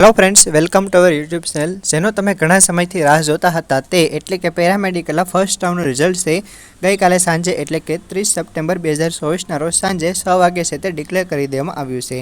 Hello friends, welcome to our YouTube channel. જેનો તમે ઘણા સમયથી રાહ જોતા હતા તે એટલે કે પેરામેડિકલના ફર્સ્ટ રાઉન્ડનું રિઝલ્ટ છે ગઈકાલે સાંજે એટલે કે 30 સપ્ટેમ્બર 2024ના રોજ સાંજે 6 વાગ્યે છે તે ડિક્લેર કરી દેવામાં આવ્યું છે.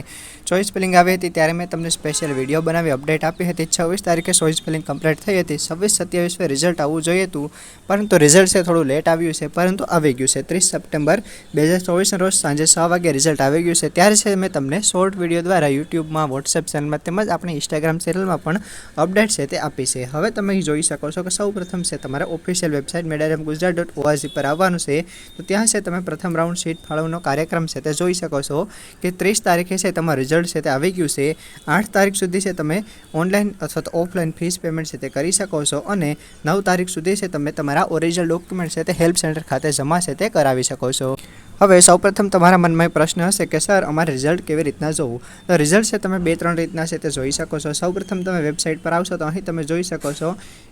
ચોઇસ ફિલિંગ આવી હતી ત્યારે મેં તમને સ્પેશિયલ વિડીયો બનાવી અપડેટ આપી હતી. 26 તારીખે ચોઇસ ફિલિંગ કમ્પ્લીટ થઈ હતી. 26-27 રિઝલ્ટ આવવું જોઈએ હતું, પરંતુ રિઝલ્ટ છે થોડું લેટ આવ્યું છે, પરંતુ આવી ગયું છે. 30 સપ્ટેમ્બર 2024ના રોજ સાંજે 6 વાગ્યે રિઝલ્ટ આવી ગયું છે. ત્યારે છે મેં તમને શોર્ટ વિડીયો દ્વારા યુટ્યુબમાં, વોટ્સએપ ચેનલમાં તેમજ આપણી ઇન્સ્ટાગ્રામ ચેનલમાં પણ અપડેટ છે તે આપી છે. હવે તમે જોઈ શકો છો કે સૌ પ્રથમ છે તમારે ઓફિશિયલ વેબસાઇટ medarmgujarat.org પર આવવાનું છે. તો ત્યાં છે તમે પ્રથમ રાઉન્ડ સીટ ફાળવવાનો કાર્યક્રમ છે તે જોઈ શકો છો કે 30 તારીખે છે તમારું રિઝલ્ટ છે તે આવી ગયું છે. 8 તારીખ સુધી છે તમે ઓનલાઈન અથવા તો ઓફલાઈન ફીસ પેમેન્ટ છે તે કરી શકો છો અને 9 તારીખ સુધી છે તમે તમારા ઓરિજિનલ ડોક્યુમેન્ટ છે તે હેલ્પ સેન્ટર ખાતે જમા છે તે કરાવી શકો છો. હવે સૌપ્રથમ તમારા મનમાં પ્રશ્ન હશે કે સર અમારે રિઝલ્ટ કેવી રીતના જોવું? તો રિઝલ્ટ છે તમે 2-3 રીતના છે તે જોઈ શકો છો. સૌપ્રથમ તમે વેબસાઇટ પર આવશો તો અહીં તમે જોઈ શકો છો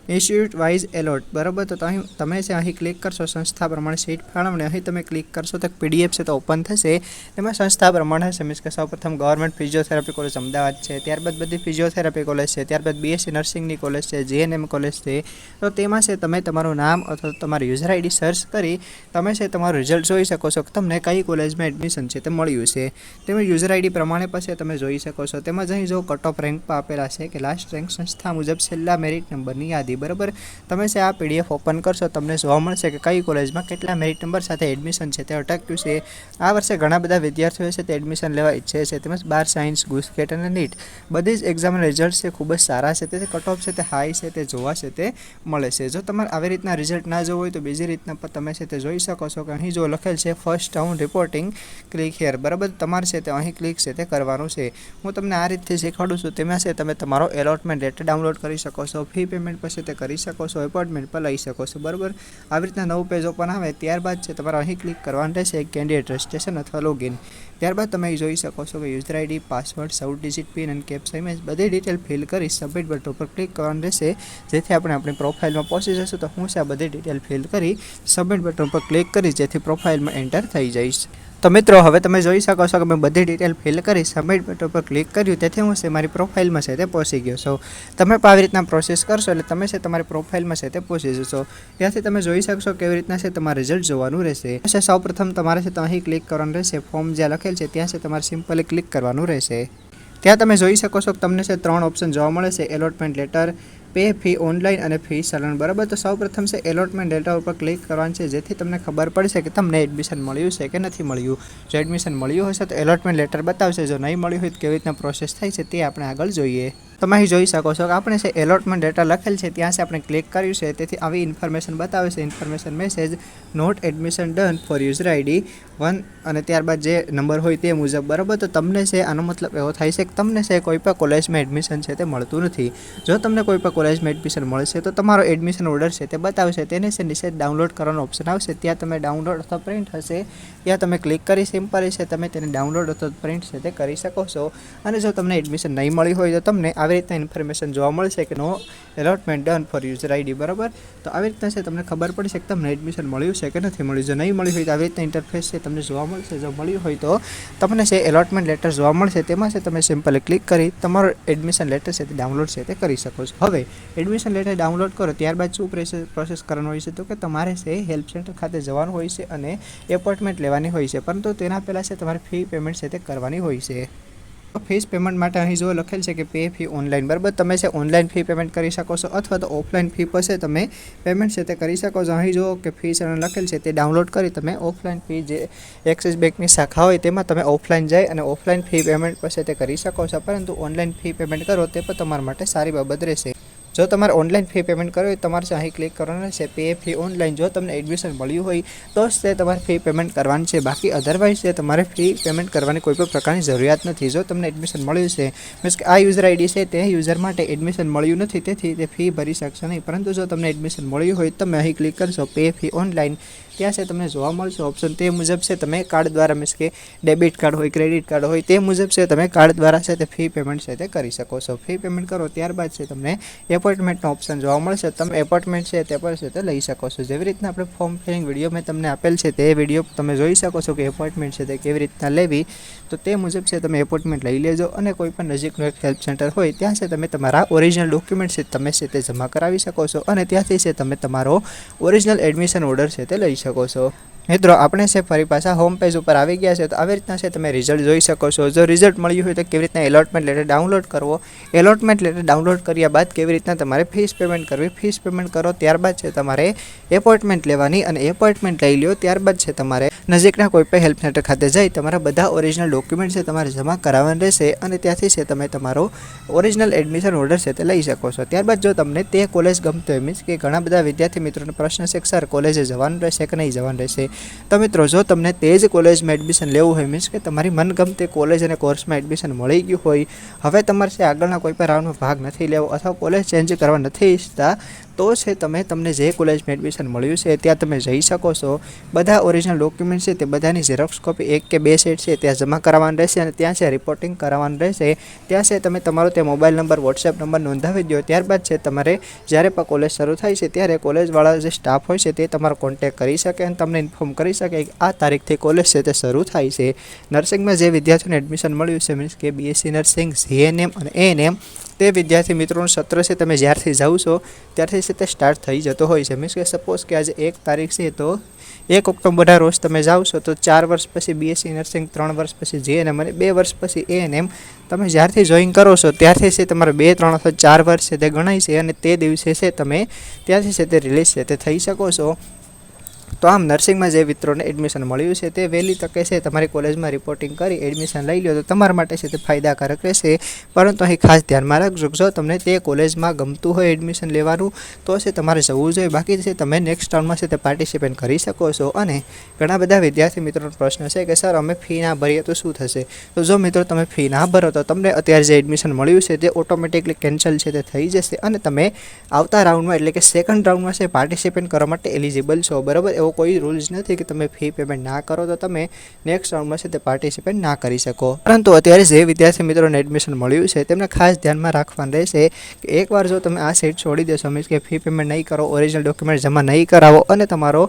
ઇન્સ્ટિટ્યૂટ વાઇઝ એલોટ, બરાબર. તો અહીં તમે છે અહીં ક્લિક કરશો સંસ્થા પ્રમાણે સીટ ફાળવણી, અહીં તમે ક્લિક કરશો તો PDF છે તો ઓપન થશે. એમાં સંસ્થા પ્રમાણે હશે, મીન્સ કે સૌપ્રથમ ગવર્મેન્ટ ફિઝિયોથેરાપી કોલેજ અમદાવાદ છે, ત્યારબાદ બધી ફિઝિયોથેરાપી કોલેજ છે, ત્યારબાદ BSc નર્સિંગની કોલેજ છે, JNM કોલેજ છે. તો તેમાં છે તમે તમારું નામ અથવા તમારી યુઝર ID સર્ચ કરી તમે છે તમારું રિઝલ્ટ જોઈ શકો છો કે તમને કઈ કોલેજમાં એડમિશન છે તે મળ્યું છે. તેમજ યુઝર ID પ્રમાણે પછી તમે જોઈ શકો છો. તેમજ અહીં જો કટ ઓફ રેન્ક આપેલા છે કે લાસ્ટ રેન્ક સંસ્થા મુજબ છેલ્લા મેરિટ નંબરની યાદી, બરાબર. તમે છે આ PDF ઓપન કરશો તમને જોવા મળશે કે કઈ કોલેજમાં કેટલા મેરિટ નંબર સાથે એડમિશન છે તે અટક્યું છે. આ વર્ષે ઘણા બધા વિદ્યાર્થીઓ છે તે એડમિશન લેવા ઈચ્છે છે. તેમજ 12 સાયન્સ, ગુસ્કેટ અને નીટ બધી જ એક્ઝામના રિઝલ્ટ છે ખૂબ જ સારા છે, તેથી કટ ઓફ છે તે હાઈ છે તે જોવા છે તે મળે છે. જો તમારે આવી રીતના રિઝલ્ટ ના જોવું હોય તો બીજી રીતના પણ તમે છે તે જોઈ શકો છો કે અહીં જો લખેલ છે first round reporting, click here, બરાબર. તમારે છે તે અહીં ક્લિક છે તે કરવાનું છે. હું તમને આ રીતથી શીખવાડું છું. તેમાં છે તમે તમારો એલોટમેન્ટ લેટર ડાઉનલોડ કરી શકો છો, ફી પેમેન્ટ પછી તે કરી શકો છો, એપોઇન્ટમેન્ટ પર લઈ શકો છો, બરાબર. આવી રીતના નવું પેજ ઓપન આવે ત્યારબાદ છે તમારે અહીં ક્લિક કરવાનું રહેશે કેન્ડિડેટ રજિસ્ટ્રેશન અથવા લોગિન. ત્યારબાદ તમે જોઈ શકો છો કે user ID, password, 14 digit pin અને કેપ્ચા ઇમેજ બધી ડિટેલ ફિલ કરી સબમિટ બટન પર ક્લિક કરવાનું રહેશે, જેથી આપણે આપણી પ્રોફાઇલમાં પહોંચી જશું. તો હું છે આ બધી ડિટેલ ફિલ કરી સબમિટ બટન પર ક્લિક કરી જેથી પ્રોફાઇલમાં એન્ટર થઈ જઈશ. તો મિત્રો હવે તમે જોઈ શકો છો કે મેં બધી ડિટેલ ફિલ કરી સબમિટ બટન પર ક્લિક કર્યું, તેથી હું છે મારી પ્રોફાઇલમાં છે તે પહોંચી ગયો છું. તમે પણ આવી રીતના પ્રોસેસ કરશો એટલે તમે છે તમારી પ્રોફાઇલમાં છે તે પહોંચી જશો. ત્યાંથી તમે જોઈ શકશો કેવી રીતના છે તમારે રિઝલ્ટ જોવાનું રહેશે. સૌપ્રથમ તમારે છે તો અહીં ક્લિક કરવાનું રહેશે. ફોર્મ જ્યાં લખેલ છે ત્યાં છે તમારે સિમ્પલી ક્લિક કરવાનું રહેશે. ત્યાં તમે જોઈ શકો છો કે તમને છે 3 ઓપ્શન જોવા મળે છે: allotment letter, pay fee online અને ફી ચલણ, બરાબર. તો સૌપ્રથમ છે એલોટમેન્ટ લેટર ઉપર ક્લિક કરવાનું છે, જેથી તમને ખબર પડશે કે તમને એડમિશન મળ્યું છે કે નથી મળ્યું. જો એડમિશન મળ્યું હશે તો એલોટમેન્ટ લેટર બતાવશે, જો નહીં મળ્યું હોય તો કેવી રીતના પ્રોસેસ થાય છે તે આપણે આગળ જોઈએ. તમે અહીં જોઈ શકો છો કે આપણે છે એલોટમેન્ટ લેટર લખેલ છે ત્યાં છે આપણે ક્લિક કર્યું છે, તેથી આવી ઇન્ફોર્મેશન બતાવે છે. Information message not admission done for user ID 1 અને ત્યારબાદ જે નંબર હોય તે મુજબ, બરાબર. તો તમને છે આનો મતલબ એવો થાય છે કે તમને છે કોઈ પણ કોલેજમાં એડમિશન છે તે મળતું નથી. જો તમને કોઈ પણ કોલેજમાં એડમિશન મળશે તો તમારો એડમિશન ઓર્ડર છે તે બતાવશે. તેને છે નીચે ડાઉનલોડ કરવાનો ઓપ્શન આવશે, ત્યાં તમે ડાઉનલોડ અથવા પ્રિન્ટ હશે ત્યાં તમે ક્લિક કરી સિમ્પલી છે તમે તેને ડાઉનલોડ અથવા પ્રિન્ટ છે તે કરી શકો છો. અને જો તમને એડમિશન નહીં મળી હોય તો તમને આવી રીતના ઇન્ફોર્મેશન જોવા મળશે કે no allotment done for user ID, બરાબર. તો આવી રીતના છે તમને ખબર પડશે કે તમને એડમિશન મળ્યું છે કે નથી મળ્યું. જો નહીં મળ્યું હોય તો આવી રીતના ઇન્ટરફેસ છે તમને જોવા મળશે. જો મળ્યું હોય તો તમને છે એલોટમેન્ટ લેટર જોવા મળશે, તેમાં છે તમે સિમ્પલી ક્લિક કરી તમારો એડમિશન લેટર છે તે ડાઉનલોડ છે તે કરી શકો છો. હવે એડમિશન લેટર ડાઉનલોડ કરો ત્યારબાદ શું પ્રોસેસ કરવાનું હોય છે તો કે તમારે છે હેલ્પ સેન્ટર ખાતે જવાનું હોય છે અને એપોઇન્ટમેન્ટ લેવાની હોય છે, પરંતુ તેના પહેલાં છે તમારે ફી પેમેન્ટ છે તે કરવાની હોય છે. ફીસ પેમેન્ટ માટે અહીં જો લખેલ છે કે પે ફી ઓનલાઈન, બરાબર. તમે છે ઓનલાઈન ફી પેમેન્ટ કરી શકો છો અથવા તો ઓફલાઈન ફી પાસે તમે પેમેન્ટ છે તે કરી શકો છો. અહીં જો કે ફી ચલણ લખેલ છે તે ડાઉનલોડ કરી તમે ઓફલાઈન ફી જે એક્સિસ બેંકની શાખા હોય તેમાં તમે ઓફલાઈન જઈ અને ઓફલાઈન ફી પેમેન્ટ પાસે તે કરી શકો છો, પરંતુ ઓનલાઈન ફી પેમેન્ટ કરો તે પણ તમારા માટે સારી બાબત રહેશે. જો તમારે ઓનલાઈન ફી પેમેન્ટ કરવી હોય તમારે અહીં ક્લિક કરવાનું રહેશે પે ફી ઓનલાઈન. જો તમને એડમિશન મળ્યું હોય તો જ તે તમારે ફી પેમેન્ટ કરવાની છે, બાકી અધરવાઇઝ છે તમારે ફી પેમેન્ટ કરવાની કોઈ પણ પ્રકારની જરૂરિયાત નથી. જો તમને એડમિશન મળ્યું છે, મીન્સ કે આ યુઝર ID છે તે યુઝર માટે એડમિશન મળ્યું નથી, તેથી તે ફી ભરી શકશે નહીં. પરંતુ જો તમને એડમિશન મળ્યું હોય તમે અહીં ક્લિક કરશો પે ફી ઓનલાઈન, ત્યાં છે તમને જોવા મળશે ઓપ્શન, તે મુજબ છે તમે કાર્ડ દ્વારા મીન્સ કે ડેબિટ કાર્ડ હોય, ક્રેડિટ કાર્ડ હોય, તે મુજબ છે તમે કાર્ડ દ્વારા છે તે ફી પેમેન્ટ છે તે કરી શકો છો. ફી પેમેન્ટ કરો ત્યારબાદ છે તમને એપોઇન્ટમેન્ટનો ઓપ્શન જોવા મળશે. તમે એપોઇન્ટમેન્ટ છે તે પર છે તે લઈ શકો છો. જેવી રીતના આપણે ફોર્મ ફિલિંગ વિડીયો મેં તમને આપેલ છે તે વિડીયો તમે જોઈ શકો છો કે એપોઇન્ટમેન્ટ છે તે કેવી રીતના લેવી. તો તે મુજબ છે તમે એપોઇન્ટમેન્ટ લઈ લેજો અને કોઈ પણ નજીકનું એક હેલ્પ સેન્ટર હોય ત્યાં છે તમે તમારા ઓરિજિનલ ડોક્યુમેન્ટ છે તમે છે તે જમા કરાવી શકો છો અને ત્યાંથી છે તમે તમારો ઓરિજિનલ એડમિશન ઓર્ડર છે તે લઈ શકો છો. મિત્રો આપણે છે ફરી પાછા હોમ પેજ ઉપર આવી ગયા છે. તો આવી રીતના છે તમે રિઝલ્ટ જોઈ શકો છો. જો રિઝલ્ટ મળ્યું હોય તો કેવી રીતના એલોટમેન્ટ લેટર ડાઉનલોડ કરવો, એલોટમેન્ટ લેટર ડાઉનલોડ કર્યા બાદ કેવી રીતના તમારે ફીસ પેમેન્ટ કરવી, ફીસ પેમેન્ટ કરો ત્યારબાદ છે તમારે એપોઇન્ટમેન્ટ લેવાની અને એપોઇન્ટમેન્ટ લઈ લો ત્યારબાદ છે તમારે નજીકના કોઈ પણ હેલ્પ સેન્ટર ખાતે જઈ તમારા બધા ઓરિજિનલ ડોક્યુમેન્ટ છે તમારે જમા કરાવવાનું રહેશે અને ત્યાંથી છે તમે તમારો ઓરિજિનલ એડમિશન ઓર્ડર છે તે લઈ શકો છો. ત્યારબાદ જો તમને તે કોલેજ ગમતો હોય, મીન્સ કે ઘણા બધા વિદ્યાર્થી મિત્રોનો પ્રશ્ન છે કે સર કોલેજે જવાનું રહેશે કે નહીં જવાનું રહેશે. તો મિત્રો જો તમને તે જ કોલેજમાં એડમિશન લેવું હોય, મીન્સ કે તમારી મનગમતી કોલેજ અને કોર્સમાં એડમિશન મળી ગયું હોય, હવે તમારે છે આગળના કોઈ પણ રાઉન્ડમાં ભાગ નથી લેવો અથવા કોલેજ ચેન્જ કરવા નથી ઈચ્છતા, તો છે તમને જે કોલેજમાં એડમિશન મળ્યું છે ત્યાં તમે જઈ શકો છો. બધા ઓરિજિનલ ડોક્યુમેન્ટ છે તે બધાની ઝેરોક્સ કોપી 1 કે 2 સેટ છે ત્યાં જમા કરાવવાનું રહેશે અને ત્યાં છે રિપોર્ટિંગ કરાવવાનું રહેશે. ત્યાં છે તમે તમારો તે મોબાઈલ નંબર, વોટ્સએપ નંબર નોંધાવી દો. ત્યારબાદ છે તમારે જ્યારે પણ કોલેજ શરૂ થાય છે ત્યારે કોલેજવાળા જે સ્ટાફ હોય છે તે તમારો કોન્ટેક્ટ કરી શકે અને તમને ઇન્ફોર્મ કરી શકે કે આ તારીખથી કોલેજ છે તે શરૂ થાય છે. નર્સિંગમાં જે વિદ્યાર્થીઓને એડમિશન મળ્યું છે, મીન્સ કે BSc નર્સિંગ, GNM અને ANM, તે વિદ્યાર્થી મિત્રોનું સત્ર છે તમે જ્યારથી જાઓ છો ત્યારથી છે તે સ્ટાર્ટ થઈ જતો હોય છે. મીન્સ કે સપોઝ કે આજે 1 તારીખ છે તો 1 ઓક્ટોબરના રોજ તમે જાઓ છો તો 4 વર્ષ પછી BSc નર્સિંગ, 3 વર્ષ પછી GNM અને 2 વર્ષ પછી ANM તમે જ્યારથી જોઈન કરો છો ત્યારથી છે તમારે 2, 3 અથવા 4 વર્ષ છે તે ગણાય છે અને તે દિવસે છે તમે ત્યાંથી છે તે રિલીઝ છે તે થઈ શકો છો. તો આમ નર્સિંગમાં જે મિત્રોને એડમિશન મળ્યું છે તે વહેલી તકે છે તમારી કોલેજમાં રિપોર્ટિંગ કરી એડમિશન લઈ લો તો તમારા માટે છે તે ફાયદાકારક રહેશે. પરંતુ અહીં ખાસ ધ્યાનમાં રાખજો, જો તમને તે કોલેજમાં ગમતું હોય એડમિશન લેવાનું તો છે તમારે જવું જોઈએ. બાકી છે તમે નેક્સ્ટ રાઉન્ડમાં છે તે પાર્ટિસિપેટ કરી શકો છો. અને ઘણા બધા વિદ્યાર્થી મિત્રોનો પ્રશ્ન છે કે સર અમે ફી ના ભરીએ તો શું થશે? તો જો મિત્રો તમે ફી ના ભરો તો તમને અત્યારે જે એડમિશન મળ્યું છે તે ઓટોમેટિકલી કેન્સલ છે તે થઈ જશે અને તમે આવતા રાઉન્ડમાં એટલે કે સેકન્ડ રાઉન્ડમાં છે પાર્ટિસિપેટ કરવા માટે એલિજિબલ છો. બરાબર, એવો કોઈ રૂલ્સ નથી કે તમે ફી પેમેન્ટ ના કરો તો તમે નેક્સ્ટ રાઉન્ડમાં છે તે પાર્ટિસિપેટ ના કરી શકો. પરંતુ અત્યારે જે વિદ્યાર્થી મિત્રોને એડમિશન મળ્યું છે તેમને ખાસ ધ્યાનમાં રાખવાનું રહેશે કે એકવાર જો તમે આ સીટ છોડી દેશો, મીન્સ કે ફી પેમેન્ટ નહીં કરો, ઓરિજિનલ ડોક્યુમેન્ટ જમા નહીં કરાવો અને તમારો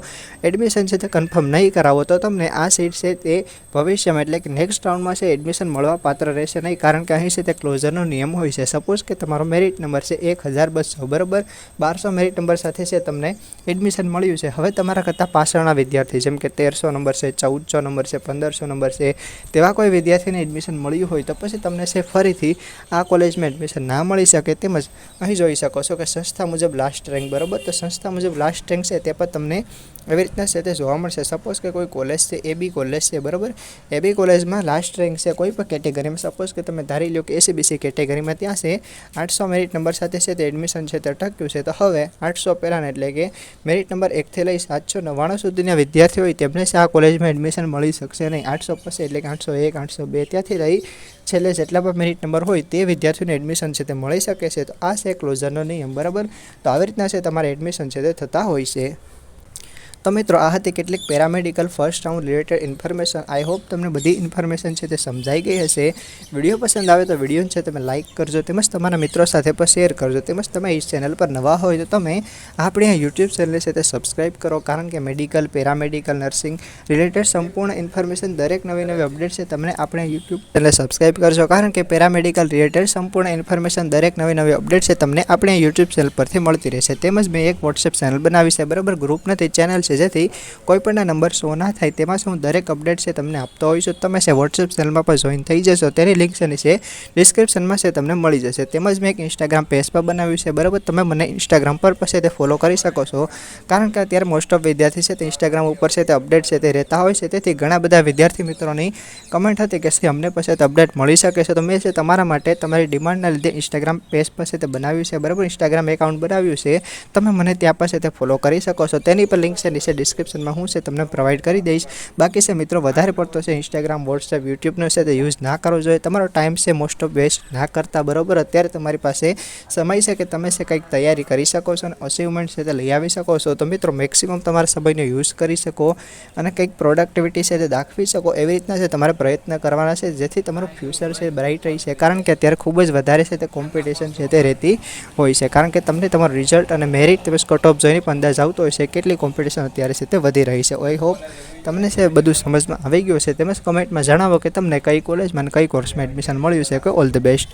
એડમિશન છે તે કન્ફર્મ નહીં કરાવો તો તમને આ સીટ છે તે ભવિષ્યમાં એટલે કે નેક્સ્ટ રાઉન્ડમાં છે એડમિશન મળવા પાત્ર રહેશે નહીં. કારણ કે અહીં છે તે ક્લોઝરનો નિયમ હોય છે. સપોઝ કે તમારો મેરિટ નંબર છે 1200, બરાબર, 1200 મેરિટ નંબર સાથે છે તમને એડમિશન મળ્યું છે. હવે તમારા કરતાં પાછળના વિદ્યાર્થી જેમ કે 1300 નંબર છે, 1400 નંબર છે, 1500 નંબર છે, તેવા કોઈ વિદ્યાર્થીને એડમિશન મળ્યું હોય તો પછી તમને છે ફરીથી આ કોલેજમાં એડમિશન ના મળી શકે. તેમજ અહીં જોઈ શકો છો કે સંસ્થા મુજબ લાસ્ટ રેન્ક, બરાબર, તો સંસ્થા મુજબ લાસ્ટ રેન્ક છે તે પણ તમને એવી રીતના છે તે જોવા મળશે. સપોઝ કે કોઈ કોલેજ છે AB કોલેજ છે, બરાબર, AB કોલેજમાં લાસ્ટ રેન્ક છે કોઈ પણ કેટેગરીમાં, સપોઝ કે તમે ધારી લો કે SCBC કેટેગરીમાં ત્યાં છે 800 મેરિટ નંબર સાથે છે તે એડમિશન છે તે અટક્યું છે. તો હવે 800 પહેલાંના એટલે કે મેરિટ નંબર 1 થી લઈ 799 સુધીના વિદ્યાર્થીઓ હોય તેમને આ કોલેજમાં એડમિશન મળી શકશે નહીં. 800 પછી એટલે કે 801, 802 ત્યાંથી લઈ છેલ્લે જેટલા પણ મેરિટ નંબર હોય તે વિદ્યાર્થીઓને એડમિશન છે તે મળી શકે છે. તો આ છે ક્લોઝરનો નિયમ, બરાબર. તો આવી રીતના છે તમારે એડમિશન છે તે થતા હોય છે. તો મિત્રો આ હતી કેટલીક paramedical first round related information. I hope તમને બધી ઇન્ફોર્મેશન છે તે સમજાઈ ગઈ હશે. વિડીયો પસંદ આવે તો વિડીયોને છે તમે લાઇક કરજો, તેમજ તમારા મિત્રો સાથે પણ શેર કરજો. તેમજ તમે એ ચેનલ પર નવા હોય તો તમે આપણી આ યુટ્યુબ ચેનલ છે તે સબસ્ક્રાઈબ કરો. કારણ કે મેડિકલ, પેરામેડિકલ, નર્સિંગ રિલેટેડ સંપૂર્ણ ઇન્ફોર્મેશન દરેક નવી અપડેટ છે તમને આપણે યુટ્યુબ ચેનલ સબસ્ક્રાઈબ કરજો. કારણ કે પેરામેડિકલ રિલેટેડ સંપૂર્ણ ઇન્ફોર્મેશન દરેક નવી અપડેટ છે તમને આપણે યુટ્યુબ ચેનલ પરથી મળતી રહેશે. તેમજ મેં એક વોટ્સએપ ચેનલ બનાવી છે, બરાબર, ગ્રુપ નથી, ચેનલ છે, જેથી કોઈપણના નંબર શો ના થાય. તેમાં હું દરેક અપડેટ છે તમને આપતો હોઈશ. તમે છે વોટ્સએપ ચેનલમાં પણ જોઈન થઈ જશો. તેની લિંક છે ડિસ્ક્રિપ્શનમાં છે તમને મળી જશે. તેમજ મેં એક ઇન્સ્ટાગ્રામ પેજ પર બનાવ્યું છે, બરાબર, તમે મને ઇન્સ્ટાગ્રામ પર પછી તે ફોલો કરી શકો છો. કારણ કે અત્યારે મોસ્ટ ઓફ વિદ્યાર્થી છે તે ઇન્સ્ટાગ્રામ ઉપર છે તે અપડેટ છે તે રહેતા હોય છે. તેથી ઘણા બધા વિદ્યાર્થી મિત્રોની કમેન્ટ હતી કે અમને પછી અપડેટ મળી શકે છે. તો મેં છે તમારા માટે તમારી ડિમાન્ડના લીધે ઇન્સ્ટાગ્રામ પેજ પર છે તે બનાવ્યું છે, બરાબર, ઇન્સ્ટાગ્રામ એકાઉન્ટ બનાવ્યું છે. તમે મને ત્યાં પાસે તે ફોલો કરી શકો છો. તેની પર લિંક છે છે ડિસ્ક્રિપ્શનમાં હું છે તમને પ્રોવાઈડ કરી દઈશ. બાકી છે મિત્રો વધારે પડતો છે ઇન્સ્ટાગ્રામ, વોટ્સએપ, યુટ્યુબનો છે તે યુઝ ના કરવો જોઈએ. તમારો ટાઈમ છે મોસ્ટ ઓફ વેસ્ટ ના કરતા, બરોબર. અત્યારે તમારી પાસે સમય છે કે તમે છે કંઈક તૈયારી કરી શકો છો અને અચીવમેન્ટ છે તે લઈ આવી શકો છો. તો મિત્રો મેક્સિમમ તમારા સમયનો યુઝ કરી શકો અને કંઈક પ્રોડક્ટિવિટી છે તે દાખવી શકો એવી રીતના છે તમારે પ્રયત્ન કરવાના છે, જેથી તમારું ફ્યુચર છે બ્રાઇટ રહી છે. કારણ કે અત્યારે ખૂબ જ વધારે છે તે કોમ્પિટિશન છે તે રહેતી હોય છે. કારણ કે તમને તમારું રિઝલ્ટ અને મેરિટ તમે કટ ઓફ જોઈને પણ અંદાજ આવતો હોય છે કેટલી કોમ્પિટિશન અત્યારે છે તે વધી રહી છે. આઈ હોપ તમને છે બધું સમજમાં આવી ગયું છે. તેમજ કમેન્ટમાં જણાવો કે તમને કઈ કોલેજમાં અને કઈ કોર્સમાં એડમિશન મળ્યું છે. કે ઓલ ધ બેસ્ટ.